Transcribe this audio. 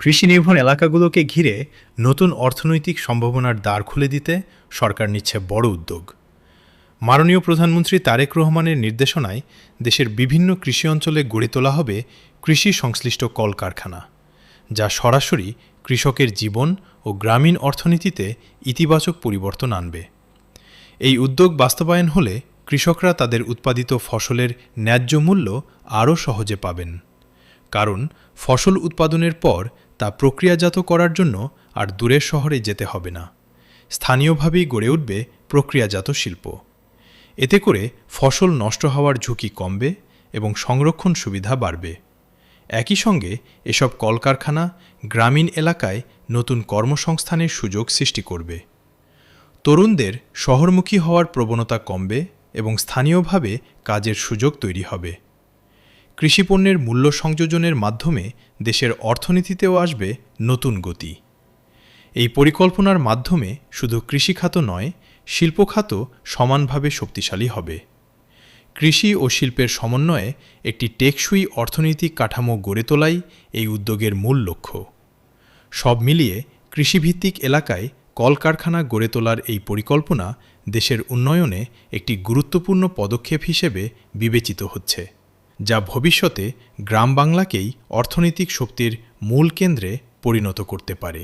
কৃষিনির্ভর এলাকাগুলোকে ঘিরে নতুন অর্থনৈতিক সম্ভাবনার দ্বার খুলে দিতে সরকার নিচ্ছে বড় উদ্যোগ। মাননীয় প্রধানমন্ত্রী তারেক রহমানের নির্দেশনায় দেশের বিভিন্ন কৃষি অঞ্চলে গড়ে তোলা হবে কৃষি সংশ্লিষ্ট কলকারখানা, যা সরাসরি কৃষকের জীবন ও গ্রামীণ অর্থনীতিতে ইতিবাচক পরিবর্তন আনবে। এই উদ্যোগ বাস্তবায়ন হলে কৃষকরা তাদের উৎপাদিত ফসলের ন্যায্য মূল্য আরও সহজে পাবেন, কারণ ফসল উৎপাদনের পর তা প্রক্রিয়াজাত করার জন্য আর দূরের শহরে যেতে হবে না। স্থানীয়ভাবেই গড়ে উঠবে প্রক্রিয়াজাত শিল্প। এতে করে ফসল নষ্ট হওয়ার ঝুঁকি কমবে এবং সংরক্ষণ সুবিধা বাড়বে। একই সঙ্গে এসব কলকারখানা গ্রামীণ এলাকায় নতুন কর্মসংস্থানের সুযোগ সৃষ্টি করবে। তরুণদের শহরমুখী হওয়ার প্রবণতা কমবে এবং স্থানীয়ভাবে কাজের সুযোগ তৈরি হবে। কৃষিপণ্যের মূল্য সংযোজনের মাধ্যমে দেশের অর্থনীতিতেও আসবে নতুন গতি। এই পরিকল্পনার মাধ্যমে শুধু কৃষিখাত নয়, শিল্পখাতও সমানভাবে শক্তিশালী হবে। কৃষি ও শিল্পের সমন্বয়ে একটি টেকসই অর্থনৈতিক কাঠামো গড়ে তোলাই এই উদ্যোগের মূল লক্ষ্য। সব মিলিয়ে কৃষিভিত্তিক এলাকায় কলকারখানা গড়ে তোলার এই পরিকল্পনা দেশের উন্নয়নে একটি গুরুত্বপূর্ণ পদক্ষেপ হিসেবে বিবেচিত হচ্ছে, যা ভবিষ্যতে গ্রাম বাংলাকেই অর্থনৈতিক শক্তির মূল কেন্দ্রে পরিণত করতে পারে।